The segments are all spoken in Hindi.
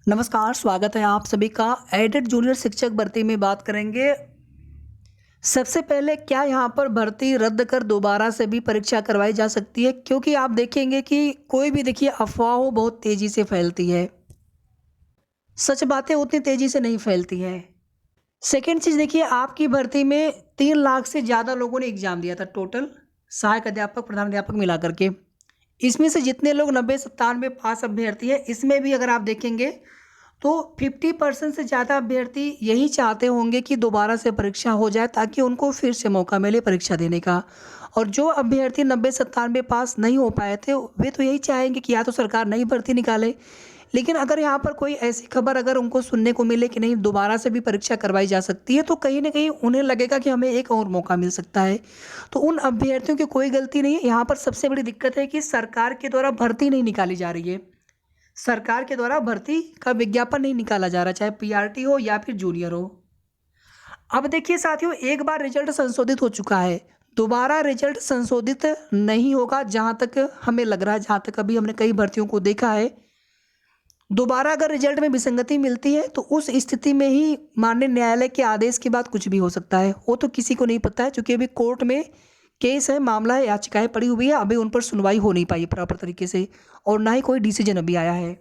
नमस्कार, स्वागत है आप सभी का। एडेड जूनियर शिक्षक भर्ती में बात करेंगे। सबसे पहले क्या यहाँ पर भर्ती रद्द कर दोबारा से भी परीक्षा करवाई जा सकती है? क्योंकि आप देखेंगे कि कोई भी देखिए अफ़वाह हो बहुत तेज़ी से फैलती है। सच बातें उतनी तेज़ी से नहीं फैलती हैं। सेकंड चीज़ देखिए, आपकी भर्ती में 3 लाख से ज़्यादा लोगों ने एग्ज़ाम दिया था टोटल, सहायक अध्यापक, प्रधान अध्यापक मिला कर के। इसमें से जितने लोग 90-97 पास अभ्यर्थी हैं, इसमें भी अगर आप देखेंगे तो 50% से ज़्यादा अभ्यर्थी यही चाहते होंगे कि दोबारा से परीक्षा हो जाए ताकि उनको फिर से मौका मिले परीक्षा देने का। और जो अभ्यर्थी 90-97 पास नहीं हो पाए थे, वे तो यही चाहेंगे कि या तो सरकार नई भर्ती निकाले। लेकिन अगर यहाँ पर कोई ऐसी खबर अगर उनको सुनने को मिले कि नहीं दोबारा से भी परीक्षा करवाई जा सकती है, तो कहीं न कहीं उन्हें लगेगा कि हमें एक और मौका मिल सकता है। तो उन अभ्यर्थियों की कोई गलती नहीं है, यहाँ पर सबसे बड़ी दिक्कत है कि सरकार के द्वारा भर्ती नहीं निकाली जा रही है। सरकार के द्वारा भर्ती का विज्ञापन नहीं निकाला जा रहा, चाहे पीआरटी हो या फिर जूनियर हो। अब देखिए साथियों, एक बार रिजल्ट संशोधित हो चुका है, दोबारा रिजल्ट संशोधित नहीं होगा जहाँ तक हमें लग रहा है, जहाँ तक अभी हमने कई भर्तियों को देखा है। दोबारा अगर रिजल्ट में विसंगति मिलती है तो उस स्थिति में ही माननीय न्यायालय के आदेश के बाद कुछ भी हो सकता है। वो तो किसी को नहीं पता है, क्योंकि अभी कोर्ट में केस है, मामला है, याचिकाएँ पड़ी हुई है, अभी उन पर सुनवाई हो नहीं पाई है प्रॉपर तरीके से और ना ही कोई डिसीजन अभी आया है।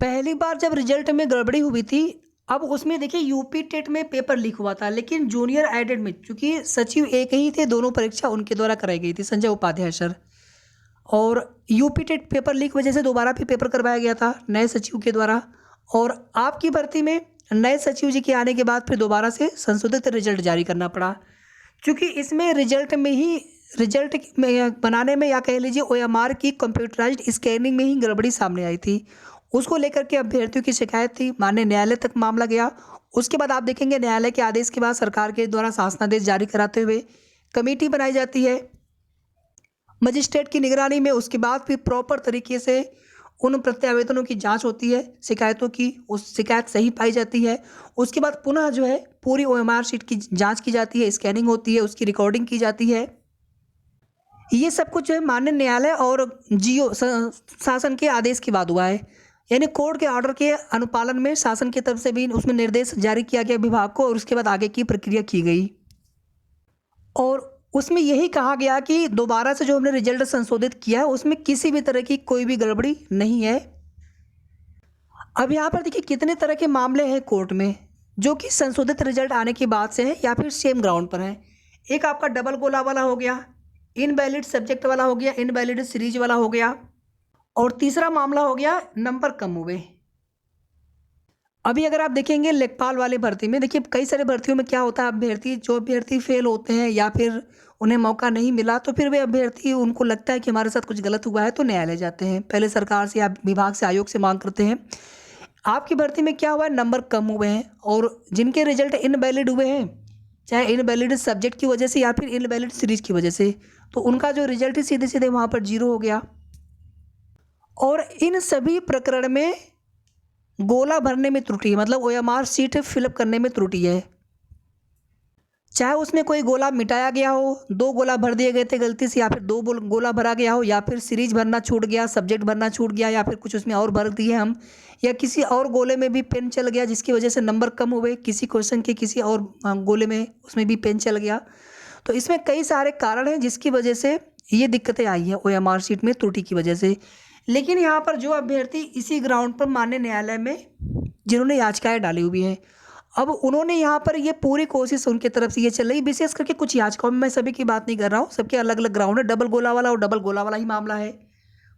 पहली बार जब रिजल्ट में गड़बड़ी हुई थी, अब उसमें देखिए यूपी टेट में पेपर लीक हुआ था, लेकिन जूनियर एडेड में चूँकि सचिव एक ही थे, दोनों परीक्षा उनके द्वारा कराई गई थी, संजय उपाध्याय सर। और यूपी टेट पेपर लीक वजह से दोबारा फिर पेपर करवाया गया था नए सचिव के द्वारा। और आपकी भर्ती में नए सचिव जी के आने के बाद फिर दोबारा से संशोधित रिजल्ट जारी करना पड़ा, क्योंकि इसमें रिजल्ट में बनाने में या कह लीजिए ओएमआर की कंप्यूटराइज्ड स्कैनिंग में ही गड़बड़ी सामने आई थी। उसको लेकर के अभ्यर्थियों की शिकायत थी, माननीय न्यायालय तक मामला गया। उसके बाद आप देखेंगे न्यायालय के आदेश के बाद सरकार के द्वारा शासनादेश जारी कराते हुए कमेटी बनाई जाती है मजिस्ट्रेट की निगरानी में। उसके बाद फिर प्रॉपर तरीके से उन प्रत्यावेदनों की जांच होती है, शिकायतों की, उस शिकायत सही पाई जाती है। उसके बाद पुनः जो है पूरी ओएमआर शीट की जांच की जाती है, स्कैनिंग होती है, उसकी रिकॉर्डिंग की जाती है। ये सब कुछ जो है माननीय न्यायालय और जीओ शासन के आदेश के बाद हुआ है, यानी कोर्ट के ऑर्डर के अनुपालन में शासन की तरफ से भी उसमें निर्देश जारी किया गया विभाग को और उसके बाद आगे की प्रक्रिया की गई। और उसमें यही कहा गया कि दोबारा से जो हमने रिजल्ट संशोधित किया है उसमें किसी भी तरह की कोई भी गड़बड़ी नहीं है। अब यहाँ पर देखिए कितने तरह के मामले हैं कोर्ट में जो कि संशोधित रिजल्ट आने के बाद से हैं या फिर सेम ग्राउंड पर हैं। एक आपका डबल गोला वाला हो गया, इनवैलिड सब्जेक्ट वाला हो गया, इनवैलिड सीरीज वाला हो गया, और तीसरा मामला हो गया नंबर कम हुए। अभी अगर आप देखेंगे लेखपाल वाली भर्ती में, देखिए कई सारे भर्तियों में क्या होता है, अभ्यर्थी फेल होते हैं या फिर उन्हें मौका नहीं मिला, तो फिर वे अभ्यर्थी, उनको लगता है कि हमारे साथ कुछ गलत हुआ है, तो न्यायालय जाते हैं, पहले सरकार से या विभाग से, आयोग से मांग करते हैं। आपकी भर्ती में क्या हुआ है, नंबर कम हुए हैं और जिनके रिजल्ट इनवैलिड हुए हैं, चाहे इनवैलिड सब्जेक्ट की वजह से या फिर इनवैलिड सीरीज की वजह से, तो उनका जो रिजल्ट है सीधे सीधे वहाँ पर 0 हो गया। और इन सभी प्रकरण में गोला भरने में त्रुटि है, मतलब ओएमआर शीट फिलअप करने में त्रुटि है। चाहे उसमें कोई गोला मिटाया गया हो, 2 गोला भर दिए गए थे गलती से, या फिर 2 गोला भरा गया हो, या फिर सीरीज भरना छूट गया, सब्जेक्ट भरना छूट गया, या फिर कुछ उसमें और भर दिए हम, या किसी और गोले में भी पेन चल गया जिसकी वजह से नंबर कम हुए, किसी क्वेश्चन के किसी और गोले में उसमें भी पेन चल गया। तो इसमें कई सारे कारण हैं जिसकी वजह से ये दिक्कतें आई हैं ओएमआर शीट में त्रुटि की वजह से। लेकिन यहाँ पर जो अभ्यर्थी इसी ग्राउंड पर माननीय न्यायालय में जिन्होंने याचिकाएं डाली हुई हैं, अब उन्होंने यहाँ पर ये पूरी कोशिश उनकी तरफ से ये चल रही, विशेष करके कुछ याचिकाओं में, मैं सभी की बात नहीं कर रहा हूँ, सबके अलग अलग ग्राउंड है, डबल गोला वाला और डबल गोला वाला ही मामला है,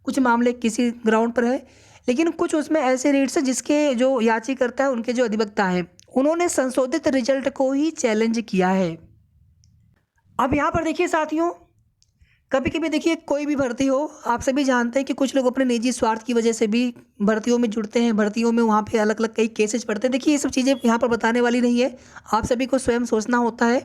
कुछ मामले किसी ग्राउंड पर है, लेकिन कुछ उसमें ऐसे रीट्स हैं जिसके जो याचिकाकर्ता है, उनके जो अधिवक्ता हैं, उन्होंने संशोधित रिजल्ट को ही चैलेंज किया है। अब यहाँ पर देखिए साथियों, कभी कभी देखिए कोई भी भर्ती हो, आप सभी जानते हैं कि कुछ लोग अपने निजी स्वार्थ की वजह से भी भर्तियों में जुड़ते हैं, भर्तियों में वहाँ पे अलग अलग कई केसेज पड़ते हैं। देखिए ये सब चीज़ें यहाँ पर बताने वाली नहीं है, आप सभी को स्वयं सोचना होता है।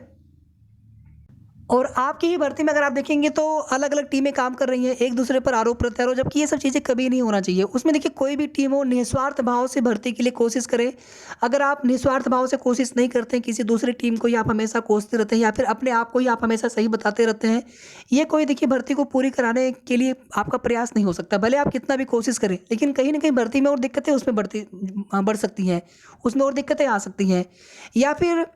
और आपकी ही भर्ती में अगर आप देखेंगे तो अलग अलग टीमें काम कर रही हैं, एक दूसरे पर आरोप प्रत्यारोप, जबकि ये सब चीज़ें कभी नहीं होना चाहिए। उसमें देखिए कोई भी टीम हो निस्वार्थ भाव से भर्ती के लिए कोशिश करे। अगर आप निस्वार्थ भाव से कोशिश नहीं करते हैं, किसी दूसरी टीम को ही आप हमेशा कोसते रहते हैं या फिर अपने आप को ही आप हमेशा सही बताते रहते हैं, ये कोई देखिए भर्ती को पूरी कराने के लिए आपका प्रयास नहीं हो सकता। भले आप कितना भी कोशिश करें, लेकिन कहीं न कहीं भर्ती में और दिक्कतें उसमें बढ़ सकती हैं, उसमें और दिक्कतें आ सकती हैं। या फिर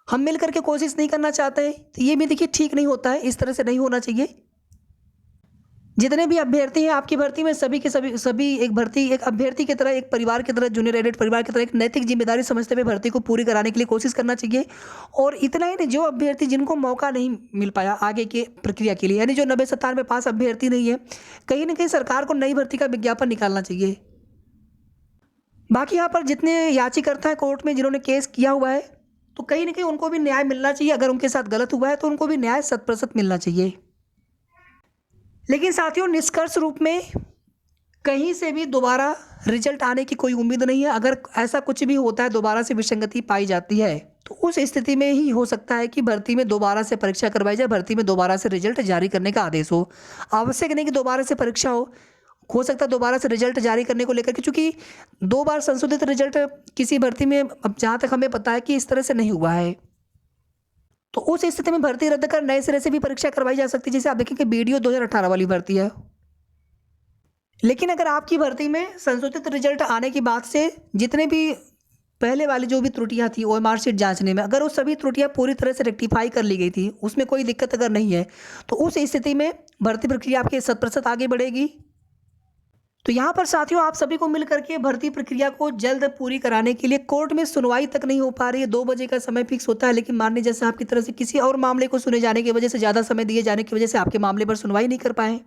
हम मिल कर के कोशिश नहीं करना चाहते हैं, तो ये भी देखिए ठीक नहीं होता है, इस तरह से नहीं होना चाहिए। जितने भी अभ्यर्थी हैं आपकी भर्ती में, सभी के सभी एक अभ्यर्थी की तरह, एक परिवार की तरह, जूनियर एडेड परिवार की तरह एक नैतिक जिम्मेदारी समझते हुए भर्ती को पूरी कराने के लिए कोशिश करना चाहिए। और इतना ही नहीं, जो अभ्यर्थी जिनको मौका नहीं मिल पाया आगे की प्रक्रिया के लिए, यानी जो 90-97 पास अभ्यर्थी नहीं है, कहीं न कहीं सरकार को नई भर्ती का विज्ञापन निकालना चाहिए। बाकी यहाँ पर जितने याचिकाकर्ता हैं कोर्ट में जिन्होंने केस किया हुआ है, तो कहीं न कहीं उनको भी न्याय मिलना चाहिए। अगर उनके साथ गलत हुआ है तो उनको भी न्याय 100% मिलना चाहिए। लेकिन साथियों, निष्कर्ष रूप में कहीं से भी दोबारा रिजल्ट आने की कोई उम्मीद नहीं है। अगर ऐसा कुछ भी होता है, दोबारा से विसंगति पाई जाती है, तो उस स्थिति में ही हो सकता है कि भर्ती में दोबारा से परीक्षा करवाई जाए, भर्ती में दोबारा से रिजल्ट जारी करने का आदेश हो। आवश्यक नहीं कि दोबारा से परीक्षा हो सकता है दोबारा से रिजल्ट जारी करने को लेकर के, चूँकि 2 बार संशोधित रिजल्ट किसी भर्ती में, अब जहाँ तक हमें पता है कि इस तरह से नहीं हुआ है। तो उस स्थिति में भर्ती रद्द कर नए सिरे से भी परीक्षा करवाई जा सकती है, जैसे आप देखेंगे बीडीओ 2018 वाली भर्ती है। लेकिन अगर आपकी भर्ती में संशोधित रिजल्ट आने के बाद से जितने भी पहले वाली जो भी त्रुटियां थी ओएमआर शीट जांचने में, अगर वो सभी त्रुटियां पूरी तरह से रेक्टिफाई कर ली गई थी, उसमें कोई दिक्कत अगर नहीं है, तो उस स्थिति में भर्ती प्रक्रिया आपकी 100% आगे बढ़ेगी। तो यहाँ पर साथियों, आप सभी को मिल करके भर्ती प्रक्रिया को जल्द पूरी कराने के लिए, कोर्ट में सुनवाई तक नहीं हो पा रही है, 2 बजे का समय फिक्स होता है, लेकिन माननीय जज साहब की तरफ से किसी और मामले को सुने जाने की वजह से, ज़्यादा समय दिए जाने की वजह से आपके मामले पर सुनवाई नहीं कर पाए।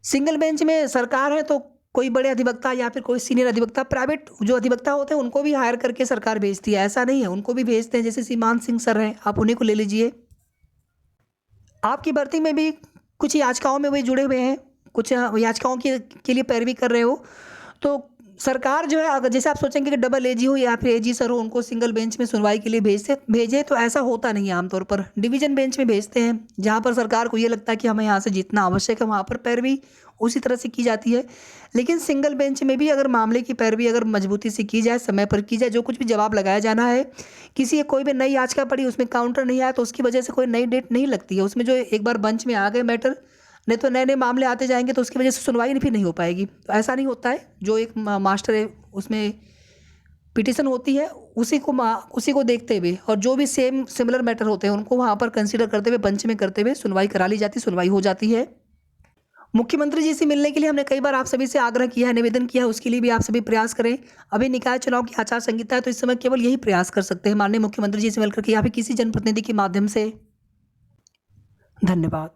सिंगल बेंच में सरकार है तो कोई बड़े अधिवक्ता या फिर कोई सीनियर अधिवक्ता, प्राइवेट जो अधिवक्ता होते हैं उनको भी हायर करके सरकार भेजती है, ऐसा नहीं है, उनको भी भेजते हैं। जैसे सीमान सिंह सर हैं, आप उन्हीं को ले लीजिए। आपकी भर्ती में भी कुछ याचिकाओं में वे जुड़े हुए हैं, कुछ याचिकाओं के लिए पैरवी कर रहे हो, तो सरकार जो है, अगर जैसे आप सोचेंगे कि डबल एजी हो या फिर एजी सर हो, उनको सिंगल बेंच में सुनवाई के लिए भेजे, तो ऐसा होता नहीं है। आमतौर पर डिवीजन बेंच में भेजते हैं, जहाँ पर सरकार को ये लगता है कि हमें यहाँ से जितना आवश्यक है वहाँ पर पैरवी उसी तरह से की जाती है। लेकिन सिंगल बेंच में भी अगर मामले की पैरवी अगर मजबूती से की जाए, समय पर की जाए, जो कुछ भी जवाब लगाया जाना है, कोई भी नई याचिका पड़ी उसमें काउंटर नहीं आया, तो उसकी वजह से कोई नई डेट नहीं लगती है उसमें। जो एक बार बेंच में आ गए मैटर, नहीं तो नए नए मामले आते जाएंगे, तो उसकी वजह से सुनवाई भी नहीं हो पाएगी। तो ऐसा नहीं होता है। जो एक मास्टर है उसमें पिटीशन होती है, उसी को देखते हुए, और जो भी सिमिलर मैटर होते हैं उनको वहाँ पर कंसीडर करते हुए, बेंच में करते हुए सुनवाई करा ली जाती, सुनवाई हो जाती है। मुख्यमंत्री जी से मिलने के लिए हमने कई बार आप सभी से आग्रह किया है, निवेदन किया है, उसके लिए भी आप सभी प्रयास करें। अभी निकाय चुनाव की आचार संहिता है, तो इस समय केवल यही प्रयास कर सकते हैं, माननीय मुख्यमंत्री जी से मिलकर के या फिर किसी जनप्रतिनिधि के माध्यम से। धन्यवाद।